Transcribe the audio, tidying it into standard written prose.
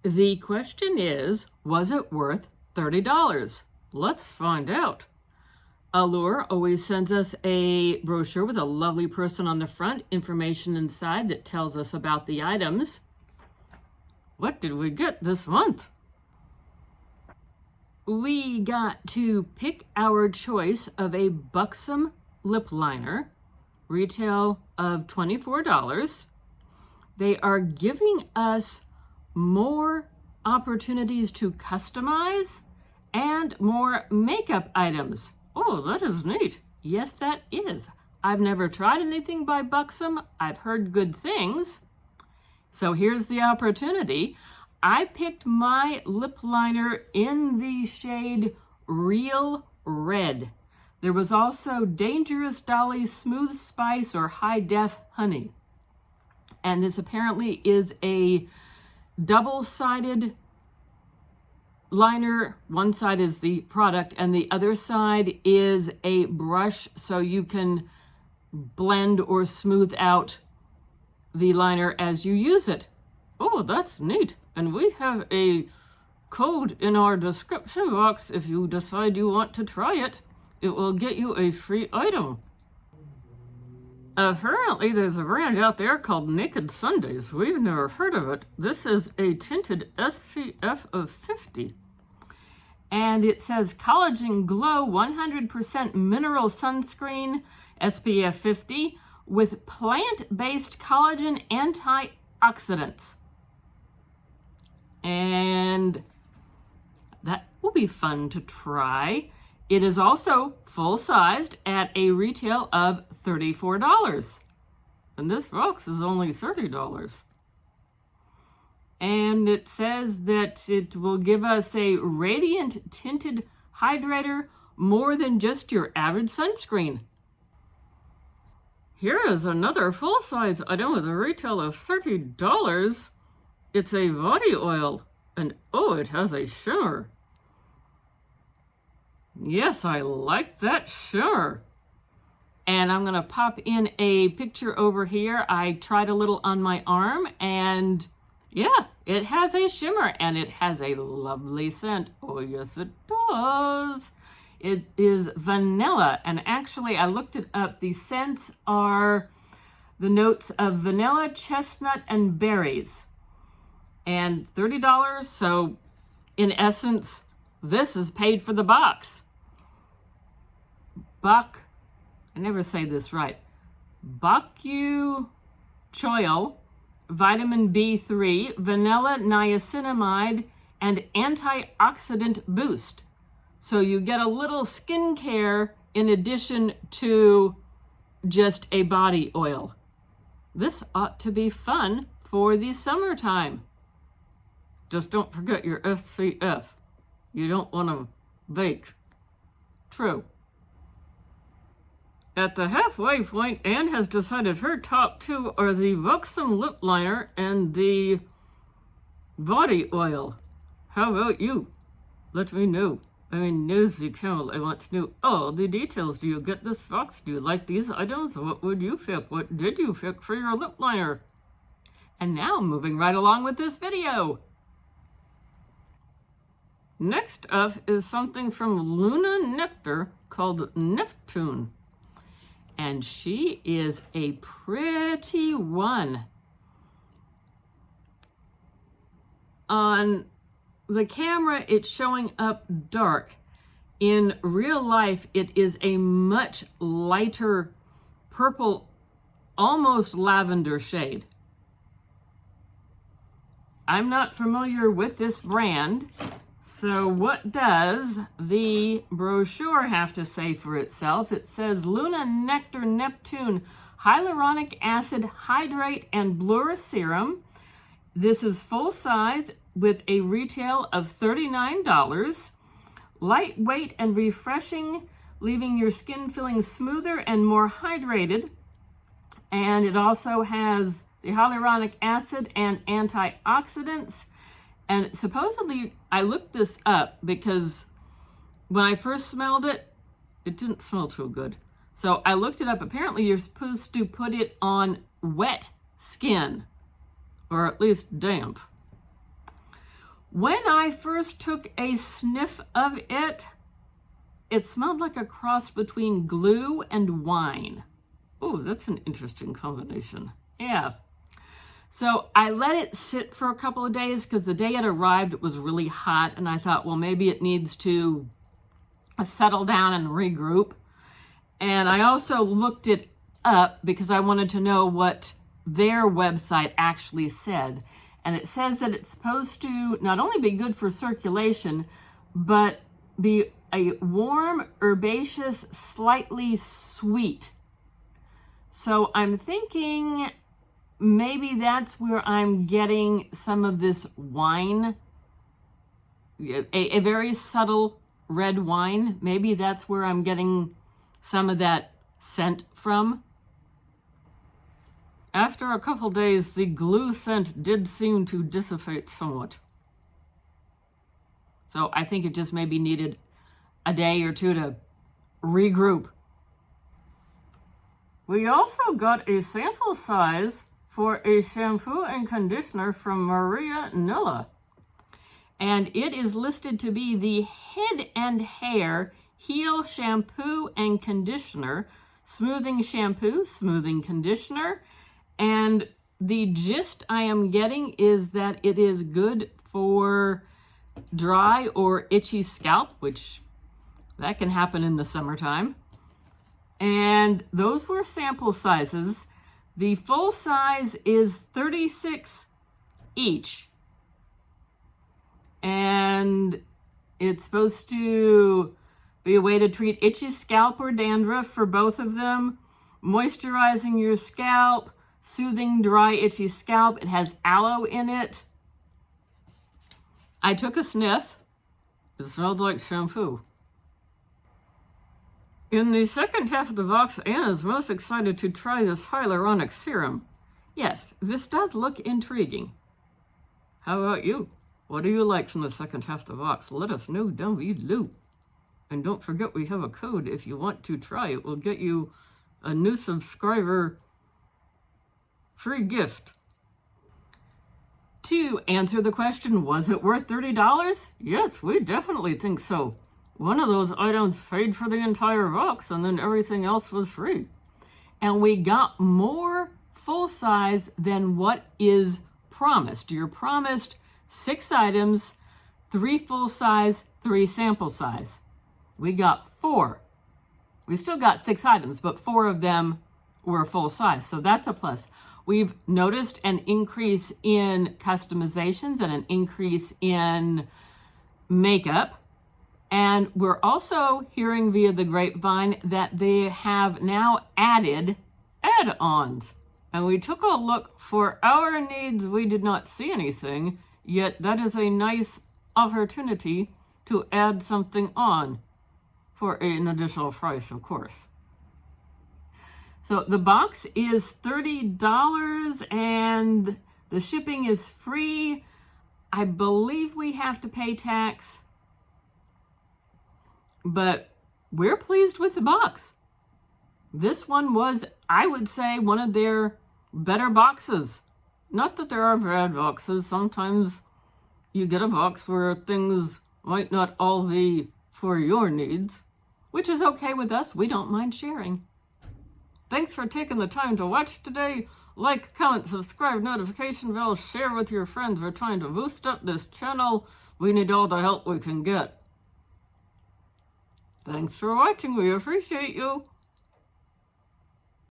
The question is, was it worth $30? Let's find out. Allure always sends us a brochure with a lovely person on the front, information inside that tells us about the items. What did we get this month? We got to pick our choice of a buxom lip liner, retail of $24. They are giving us more opportunities to customize and more makeup items. Oh, that is neat. Yes, that is. I've never tried anything by Buxom. I've heard good things. So here's the opportunity. I picked my lip liner in the shade Real Red. There was also Dangerous Dolly Smooth Spice or High Def Honey. And this apparently is a double-sided liner. One side is the product and the other side is a brush, so you can blend or smooth out the liner as you use it. Oh, that's neat. And we have a code in our description box. If you decide you want to try it, it will get you a free item. Apparently there's a brand out there called Naked Sundays. We've never heard of it. This is a tinted SPF of 50. And it says Collagen Glow 100% mineral sunscreen, SPF 50, with plant-based collagen antioxidants. And that will be fun to try. It is also full-sized at a retail of $34. And this box is only $30. And it says that it will give us a radiant tinted hydrator, more than just your average sunscreen. Here is another full-size item with a retail of $30. It's a body oil, and oh, it has a shimmer. Yes, I like that shimmer. And I'm gonna pop in a picture over here. I tried a little on my arm, and yeah, it has a shimmer, and it has a lovely scent. Oh, yes, it does. It is vanilla, and actually, I looked it up. The scents are the notes of vanilla, chestnut, and berries. And $30, so in essence, this is paid for the box. I never say this right. Bakuchiol, vitamin B3, vanilla niacinamide, and antioxidant boost. So you get a little skincare in addition to just a body oil. This ought to be fun for the summertime. Just don't forget your SPF. You don't want to bake. True. At the halfway point, Anne has decided her top two are the Buxom lip liner and the body oil. How about you? Let me know. I'm a nosy channel. I want to know all the details. Do you get this box? Do you like these items? What would you pick? What did you pick for your lip liner? And now, moving right along with this video. Next up is something from Luna Nectar called Neptune. And she is a pretty one. On the camera, it's showing up dark. In real life, it is a much lighter purple, almost lavender shade. I'm not familiar with this brand. So what does the brochure have to say for itself? It says Luna Nectar Neptune Hyaluronic Acid Hydrate and Blur Serum. This is full size with a retail of $39. Lightweight and refreshing, leaving your skin feeling smoother and more hydrated. And it also has the hyaluronic acid and antioxidants. And supposedly, I looked this up because when I first smelled it, it didn't smell too good. So I looked it up. Apparently, you're supposed to put it on wet skin, or at least damp. When I first took a sniff of it, it smelled like a cross between glue and wine. Oh, that's an interesting combination. Yeah. So I let it sit for a couple of days because the day it arrived, it was really hot. And I thought, well, maybe it needs to settle down and regroup. And I also looked it up because I wanted to know what their website actually said. And it says that it's supposed to not only be good for circulation, but be a warm, herbaceous, slightly sweet. So I'm thinking maybe that's where I'm getting some of this wine, a very subtle red wine. Maybe that's where I'm getting some of that scent from. After a couple days, the glue scent did seem to dissipate somewhat. So I think it just maybe needed a day or two to regroup. We also got a sample size for a shampoo and conditioner from Maria Nilla. And it is listed to be the Head and Hair Heel Shampoo and Conditioner, Smoothing Shampoo, Smoothing Conditioner. And the gist I am getting is that it is good for dry or itchy scalp, which that can happen in the summertime. And those were sample sizes. The full size is 36 each. And it's supposed to be a way to treat itchy scalp or dandruff for both of them, moisturizing your scalp, soothing dry, itchy scalp. It has aloe in it. I took a sniff. It smelled like shampoo. In the second half of the box, Anna's most excited to try this hyaluronic serum. Yes, this does look intriguing. How about you? What do you like from the second half of the box? Let us know down below. And don't forget we have a code if you want to try it. We'll get you a new subscriber free gift. To answer the question, was it worth $30? Yes, we definitely think so. One of those items paid for the entire box and then everything else was free. And we got more full size than what is promised. You're promised 6 items, 3 full size, 3 sample size. We got 4. We still got 6 items, but 4 of them were full size. So that's a plus. We've noticed an increase in customizations and an increase in makeup. And we're also hearing via the grapevine that they have now added add-ons. And we took a look for our needs. We did not see anything, yet that is a nice opportunity to add something on for an additional price, of course. So the box is $30 and the shipping is free. I believe we have to pay tax, but we're pleased with the box. This one was, I would say, one of their better boxes. Not that there are bad boxes. Sometimes you get a box where things might not all be for your needs, which is okay with us. We don't mind sharing. Thanks for taking the time to watch today. Like, comment, subscribe, notification bell, share with your friends. We're trying to boost up this channel. We need all the help we can get. Thanks for watching. We appreciate you.